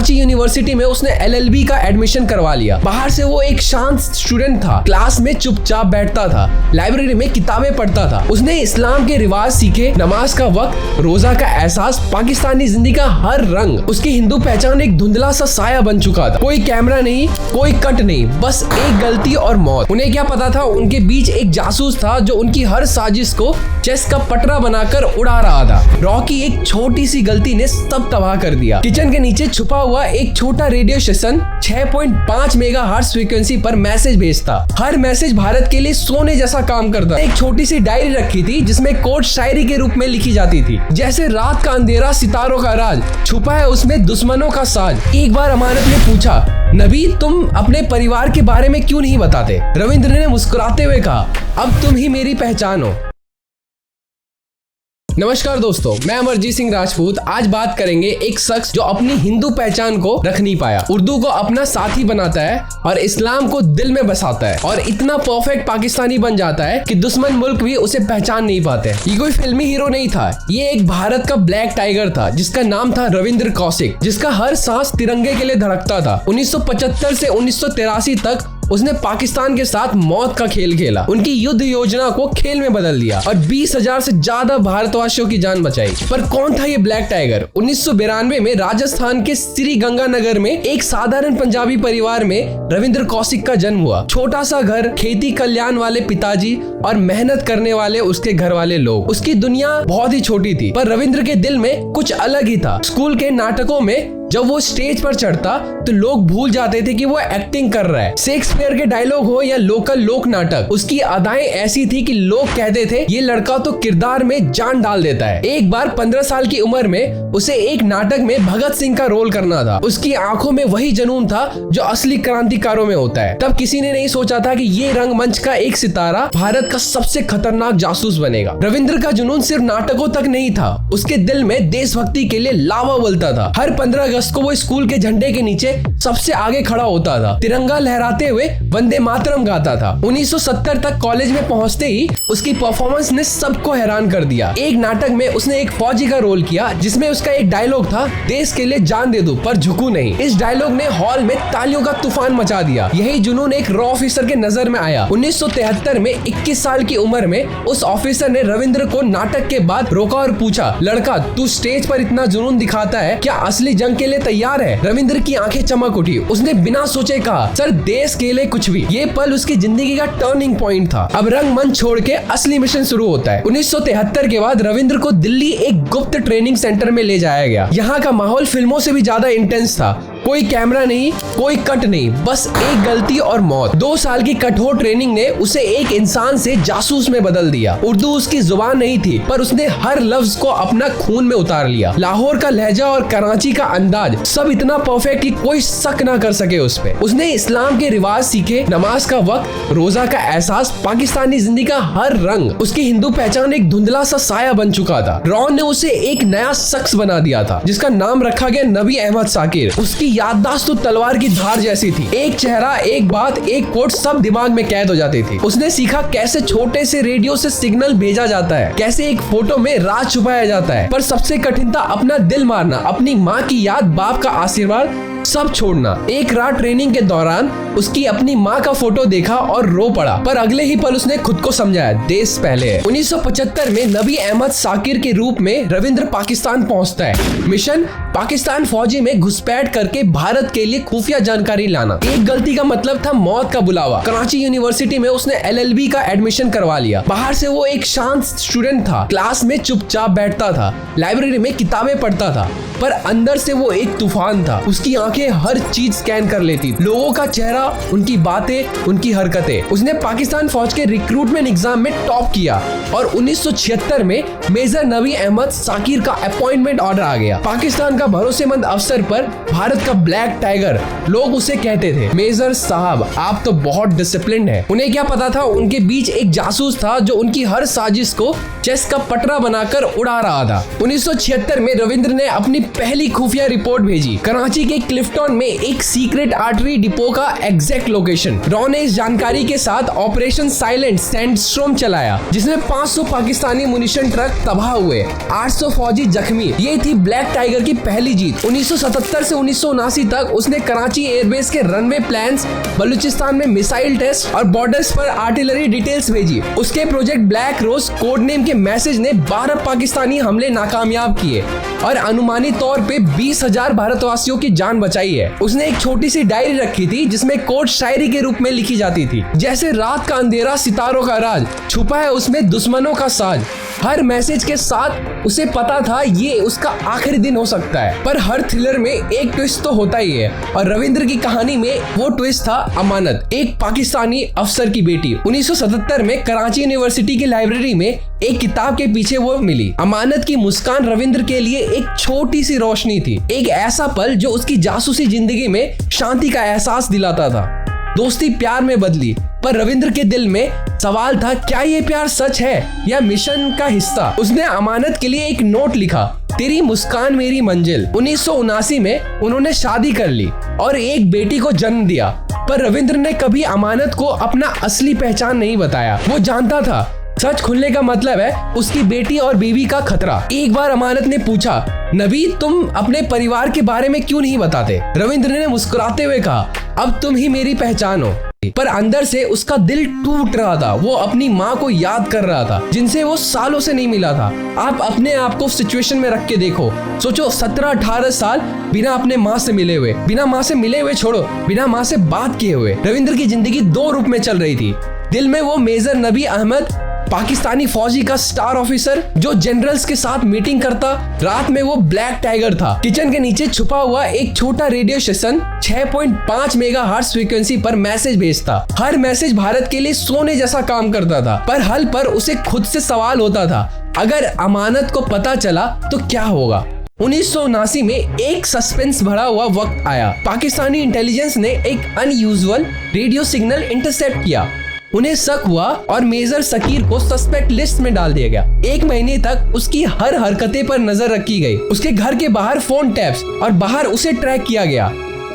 Karachi university में उसने LLB का एडमिशन करवा लिया। बाहर से वो एक शांत स्टूडेंट था, क्लास में चुपचाप बैठता था, लाइब्रेरी में किताबें पढ़ता था। उसने इस्लाम के रिवाज सीखे, नमाज का वक्त, रोजा का एहसास, पाकिस्तानी जिंदगी का हर रंग। उसकी हिंदू पहचान एक धुंधला सा साया बन चुका था। कोई कैमरा नहीं, कोई कट नहीं, बस एक गलती और मौत। उन्हें क्या पता था, उनके बीच एक जासूस था जो उनकी हर साजिश को चेस का पटरा बनाकर उड़ा रहा था। रॉ की एक छोटी सी गलती ने सब तबाह कर दिया। किचन के नीचे छुपा हुआ एक छोटा रेडियो स्टेशन 6.5 मेगाहर्ट्ज फ्रीक्वेंसी पर मैसेज भेजता। हर मैसेज भारत के लिए सोने जैसा काम करता। एक छोटी सी डायरी रखी थी जिसमें कोड शायरी के रूप में लिखी जाती थी, जैसे रात का अंधेरा सितारों का राज, छुपा है उसमें दुश्मनों का साज। एक बार अमानत ने पूछा, नबी तुम अपने परिवार के बारे में क्यों नहीं बताते? रविंद्र ने मुस्कुराते हुए कहा, अब तुम ही मेरी पहचान हो। नमस्कार दोस्तों, मैं अमरजीत सिंह राजपूत। आज बात करेंगे एक शख्स जो अपनी हिंदू पहचान को रख नहीं पाया, उर्दू को अपना साथी बनाता है और इस्लाम को दिल में बसाता है और इतना परफेक्ट पाकिस्तानी बन जाता है कि दुश्मन मुल्क भी उसे पहचान नहीं पाते। ये कोई फिल्मी हीरो नहीं था, ये एक भारत का ब्लैक टाइगर था जिसका नाम था रविंद्र कौशिक, जिसका हर सांस तिरंगे के लिए धड़कता था। 1975 से 1983 तक उसने पाकिस्तान के साथ मौत का खेल खेला, उनकी युद्ध योजना को खेल में बदल दिया और 20,000 से ज्यादा भारतवासियों की जान बचाई। पर कौन था ये ब्लैक टाइगर? 1992 में राजस्थान के श्री गंगानगर में एक साधारण पंजाबी परिवार में रविंद्र कौशिक का जन्म हुआ। छोटा सा घर, खेती कल्याण वाले पिताजी और मेहनत करने वाले उसके घर वाले लोग। उसकी दुनिया बहुत ही छोटी थी, पर रविंद्र के दिल में कुछ अलग ही था। स्कूल के नाटकों में जब वो स्टेज पर चढ़ता तो लोग भूल जाते थे कि वो एक्टिंग कर रहा है। शेक्सपियर के डायलॉग हो या लोकल लोक नाटक, उसकी अदाएं ऐसी थी कि लोग कहते थे ये लड़का तो किरदार में जान डाल देता है। एक बार 15 साल की उम्र में उसे एक नाटक में भगत सिंह का रोल करना था। उसकी आंखों में वही जुनून था जो असली क्रांतिकारों में होता है। तब किसी ने नहीं सोचा था कि ये रंगमंच का एक सितारा भारत का सबसे खतरनाक जासूस बनेगा। रविंद्र का जुनून सिर्फ नाटकों तक नहीं था, उसके दिल में देशभक्ति के लिए लावा उबलता था। हर 15 अगस्त को वो स्कूल के झंडे के नीचे सबसे आगे खड़ा होता था, तिरंगा लहराते हुए वंदे मातरम गाता था। 1970 तक कॉलेज में पहुंचते ही उसकी परफॉर्मेंस ने सबको हैरान कर दिया। एक नाटक में उसने एक फौजी का रोल किया जिसमें उसका एक डायलॉग था, देश के लिए जान दे दूं पर झुकू नहीं। इस डायलॉग ने हॉल में तालियों का तूफान मचा दिया। यही जुनून एक रॉ ऑफिसर के नजर में आया। 1973 में 21 साल की उम्र में उस ऑफिसर ने रविंद्र को नाटक के बाद रोका और पूछा, लड़का तू स्टेज पर इतना जुनून दिखाता है, क्या असली जंग के लिए तैयार है? रविंद्र की आंखें चमक उठी। उसने बिना सोचे कहा, सर देश के लिए कुछ भी। ये पल उसकी जिंदगी का टर्निंग पॉइंट था। अब रंगमंच छोड़ के असली मिशन शुरू होता है। 1973 के बाद रविंद्र को दिल्ली एक गुप्त ट्रेनिंग सेंटर में ले जाया गया। यहाँ का माहौल फिल्मों से भी ज्यादा इंटेंस था। कोई कैमरा नहीं, कोई कट नहीं, बस एक गलती और मौत। 2 साल की कठोर ट्रेनिंग ने उसे एक इंसान से जासूस में बदल दिया। उर्दू उसकी जुबान नहीं थी, पर उसने हर लफ्ज को अपना खून में उतार लिया। लाहौर का लहजा और कराची का अंदाज सब इतना परफेक्ट कि कोई शक ना कर सके उस पे। उसने इस्लाम के रिवाज सीखे, नमाज का वक्त, रोजा का एहसास, पाकिस्तानी जिंदगी का हर रंग। उसकी हिंदू पहचान एक धुंधला सा साया बन चुका था। रॉन ने उसे एक नया शख्स बना दिया था जिसका नाम रखा गया नबी अहमद साकिर। उसकी याददाश्त तो तलवार की धार जैसी थी। एक चेहरा, एक बात, एक कोट सब दिमाग में कैद हो जाती थी। उसने सीखा कैसे छोटे से रेडियो से सिग्नल भेजा जाता है, कैसे एक फोटो में राज छुपाया जाता है, पर सबसे कठिन था अपना दिल मारना, अपनी माँ की याद, बाप का आशीर्वाद सब छोड़ना। एक रात ट्रेनिंग के दौरान उसकी अपनी माँ का फोटो देखा और रो पड़ा, पर अगले ही पल उसने खुद को समझाया, देश पहले है। 1975 में नबी अहमद साकिर के रूप में रविंद्र पाकिस्तान पहुंचता है। मिशन पाकिस्तान फौजी में घुसपैठ करके भारत के लिए खुफिया जानकारी लाना। एक गलती का मतलब था मौत का बुलावा। कराची यूनिवर्सिटी में उसने LLB का एडमिशन करवा लिया। बाहर से वो एक शांत स्टूडेंट था, क्लास में चुपचाप बैठता था, लाइब्रेरी में किताबें पढ़ता था, पर अंदर से वो एक तूफान था। उसकी आंखें हर चीज स्कैन कर लेती, लोगों का चेहरा, उनकी बातें, उनकी हरकतें। उसने पाकिस्तान फौज के रिक्रूटमेंट एग्जाम में टॉप किया और 1976 में मेजर नबी अहमद साकिर का अपॉइंटमेंट ऑर्डर आ गया। पाकिस्तान का भरोसेमंद अफसर पर भारत का ब्लैक टाइगर, लोग उसे कहते थे, मेजर साहब आप तो बहुत डिसिप्लिन्ड है। उन्हें क्या पता था, उनके बीच एक जासूस था जो उनकी हर साजिश को चेस का पटरा बनाकर उड़ा रहा था। 1976 में रविंद्र ने अपनी पहली खुफिया रिपोर्ट भेजी। कराची के क्लिफ्टन में एक सीक्रेट आर्टरी डिपो का एग्जैक्ट लोकेशन। रॉ ने इस जानकारी के साथ ऑपरेशन साइलेंट सैंडस्टॉर्म चलाया, जिसमें 500 पाकिस्तानी मुनिशन ट्रक तबाह हुए, 800 फौजी जख्मी। ये थी ब्लैक टाइगर की पहली जीत। 1977 से 1979 तक उसने कराची एयरबेस के रनवे प्लान्स, बलूचिस्तान में मिसाइल टेस्ट और बॉर्डर्स पर आर्टिलरी डिटेल्स भेजी। उसके project black rose code name के मैसेज ने 12 पाकिस्तानी हमले नाकामयाब किए और अनुमानित तौर पे 20,000 भारतवासियों की जान बचाई है। उसने एक छोटी सी डायरी रखी थी जिसमें कोड शायरी के रूप में लिखी जाती थी, जैसे रात का अंधेरा सितारों का राज, छुपा है उसमें दुश्मनों का साज। हर मैसेज के साथ उसे पता था ये उसका आखिरी दिन हो सकता है। पर हर थ्रिलर में एक ट्विस्ट तो होता ही है, और रविंद्र की कहानी में वो ट्विस्ट था अमानत, एक पाकिस्तानी अफसर की बेटी। 1977 में कराची यूनिवर्सिटी की लाइब्रेरी में एक किताब के पीछे वो मिली। अमानत की मुस्कान रविंद्र के लिए एक छोटी सी रोशनी थी, एक ऐसा पल जो उसकी जासूसी जिंदगी में शांति का एहसास दिलाता था। दोस्ती प्यार में बदली, पर रविंद्र के दिल में सवाल था, क्या ये प्यार सच है या मिशन का हिस्सा? उसने अमानत के लिए एक नोट लिखा, तेरी मुस्कान मेरी मंजिल। 1979 में उन्होंने शादी कर ली और एक बेटी को जन्म दिया, पर रविंद्र ने कभी अमानत को अपना असली पहचान नहीं बताया। वो जानता था सच खुलने का मतलब है उसकी बेटी और बीवी का खतरा। एक बार अमानत ने पूछा, नबी तुम अपने परिवार के बारे में क्यों नहीं बताते? रविंद्र ने मुस्कुराते हुए कहा, अब तुम ही मेरी पहचान हो। पर अंदर से उसका दिल टूट रहा था। वो अपनी माँ को याद कर रहा था, जिनसे वो सालों से नहीं मिला था। आप अपने आप को सिचुएशन में रख के देखो, सोचो 17-18 साल बिना अपने माँ से मिले हुए, बिना माँ से मिले हुए छोड़ो, बिना माँ से बात किए हुए। रविंद्र की जिंदगी दो रूप में चल रही थी। दिल में वो मेजर नबी अहमद, पाकिस्तानी फौजी का स्टार ऑफिसर जो जनरल्स के साथ मीटिंग करता। रात में वो ब्लैक टाइगर था, किचन के नीचे छुपा हुआ एक छोटा रेडियो स्टेशन 6.5 मेगाहर्ट्ज फ्रीक्वेंसी पर मैसेज भेजता। हर मैसेज भारत के लिए सोने जैसा काम करता था, पर हल पर उसे खुद से सवाल होता था, अगर अमानत को पता चला तो क्या होगा? 1979 में एक सस्पेंस भरा हुआ वक्त आया। पाकिस्तानी इंटेलिजेंस ने एक अनयूजुअल रेडियो सिग्नल इंटरसेप्ट किया। उन्हें शक हुआ और मेजर शकीर को सस्पेक्ट लिस्ट में डाल दिया गया। 1 महीने तक उसकी हर हरकतें पर नजर रखी गई। उसके घर के बाहर फोन टैप्स और बाहर उसे ट्रैक किया गया,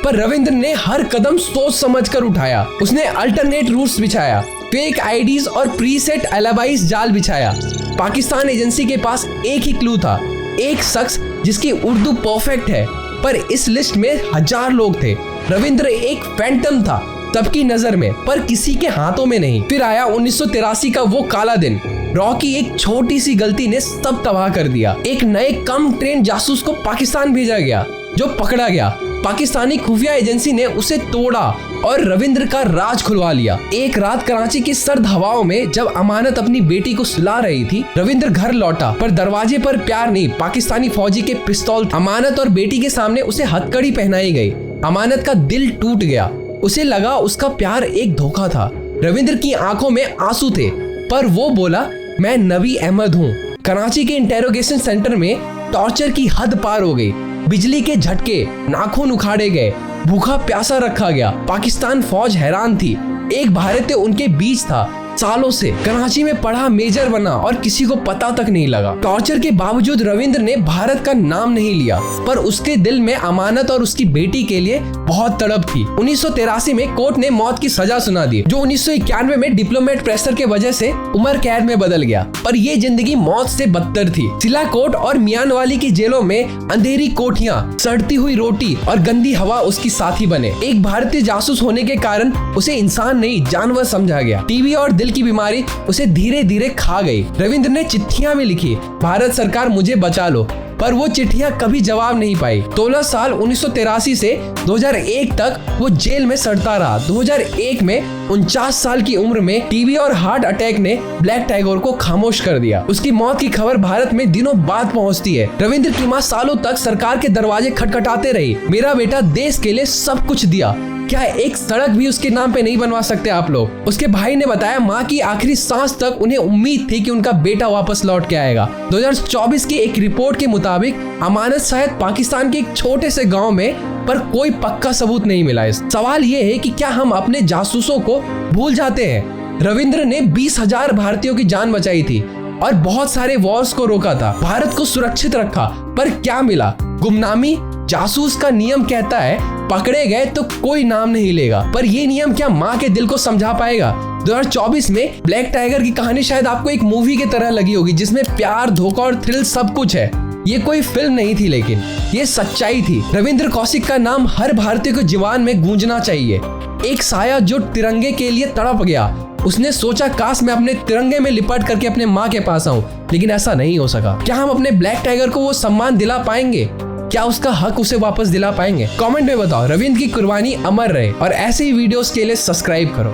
पर रविंद्र ने हर कदम सोच समझकर उठाया। उसने अल्टरनेट रूट्स बिछाया, फेक आईडीज और प्रीसेट एलिबाइज जाल बिछाया। पाकिस्तान एजेंसी के पास एक ही क्लू था, एक शख्स जिसकी उर्दू परफेक्ट है, पर इस लिस्ट में 1000 लोग थे। रविंद्र एक फैंटम था, सबकी नजर में, पर किसी के हाथों में नहीं। फिर आया 1983 का वो काला दिन। रॉ की एक छोटी सी गलती ने सब तबाह कर दिया। एक नए कम ट्रेन जासूस को पाकिस्तान भेजा गया, जो पकड़ा गया। पाकिस्तानी खुफिया एजेंसी ने उसे तोड़ा और रविंद्र का राज खुलवा लिया। एक रात कराची की सर्द हवाओं में जब अमानत अपनी बेटी को सुला रही थी, रविंद्र घर लौटा, पर दरवाजे पर प्यार नहीं, पाकिस्तानी फौजी के पिस्तौल। अमानत और बेटी के सामने उसे हथकड़ी पहनाई गई। अमानत का दिल टूट गया। उसे लगा उसका प्यार एक धोखा था। रविंद्र की आंखों में आंसू थे, पर वो बोला, मैं नबी अहमद हूँ। कराची के इंटेरोगेशन सेंटर में टॉर्चर की हद पार हो गई। बिजली के झटके, नाखून उखाड़े गए, भूखा प्यासा रखा गया। पाकिस्तान फौज हैरान थी। एक भारतीय उनके बीच था, सालों से कराची में पढ़ा, मेजर बना और किसी को पता तक नहीं लगा। टॉर्चर के बावजूद रविंद्र ने भारत का नाम नहीं लिया, पर उसके दिल में अमानत और उसकी बेटी के लिए बहुत तड़प थी। 1983 में कोर्ट ने मौत की सजा सुना दी, जो 1991 में डिप्लोमेट प्रेशर के वजह से उम्र कैद में बदल गया। पर ये जिंदगी मौत से बदतर थी। सिलाकोट और मियानवाली की जेलों में अंधेरी कोठियां, सड़ती हुई रोटी और गंदी हवा उसकी साथी बने। एक भारतीय जासूस होने के कारण उसे इंसान नहीं, जानवर समझा गया। टीबी और दिल की बीमारी उसे धीरे धीरे खा गई। रविंद्र ने चिट्ठियां भी लिखी, भारत सरकार मुझे बचा लो, पर वो चिट्ठियां कभी जवाब नहीं पाई। 16 साल 1983 से 2001 तक वो जेल में सड़ता रहा। 2001 में 49 साल की उम्र में टीबी और हार्ट अटैक ने ब्लैक टाइगर को खामोश कर दिया। उसकी मौत की खबर भारत में दिनों बाद पहुंचती है। रविंद्र की मां सालों तक सरकार के दरवाजे खटखटाते रही, मेरा बेटा देश के लिए सब कुछ दिया, क्या एक सड़क भी उसके नाम पे नहीं बनवा सकते आप लोग? उसके भाई ने बताया, माँ की आखिरी सांस तक उन्हें उम्मीद थी कि उनका बेटा वापस लौट के आएगा। 2024 की एक रिपोर्ट के मुताबिक अमानत शायद पाकिस्तान के एक छोटे से गांव में, पर कोई पक्का सबूत नहीं मिला। सवाल ये है कि क्या हम अपने जासूसों को भूल जाते हैं? रविंद्र ने 20,000 भारतीयों की जान बचाई थी और बहुत सारे वॉर्स को रोका था, भारत को सुरक्षित रखा, पर क्या मिला? गुमनामी, जासूस का नियम कहता है पकड़े गए तो कोई नाम नहीं लेगा, पर ये नियम क्या माँ के दिल को समझा पाएगा? 2024 में ब्लैक टाइगर की कहानी शायद आपको एक मूवी की तरह लगी होगी, जिसमें प्यार, धोखा और थ्रिल सब कुछ है। ये कोई फिल्म नहीं थी, लेकिन ये सच्चाई थी। रविंद्र कौशिक का नाम हर भारतीय को जुबान में गूंजना चाहिए। एक साया जो तिरंगे के लिए तड़प गया। उसने सोचा काश मैं अपने तिरंगे में लिपट करके अपने माँ के पास आऊं, लेकिन ऐसा नहीं हो सका। क्या हम अपने ब्लैक टाइगर को वो सम्मान दिला पाएंगे? क्या उसका हक उसे वापस दिला पाएंगे? कमेंट में बताओ। रविंद्र की कुर्बानी अमर रहे और ऐसे ही वीडियोस के लिए सब्सक्राइब करो।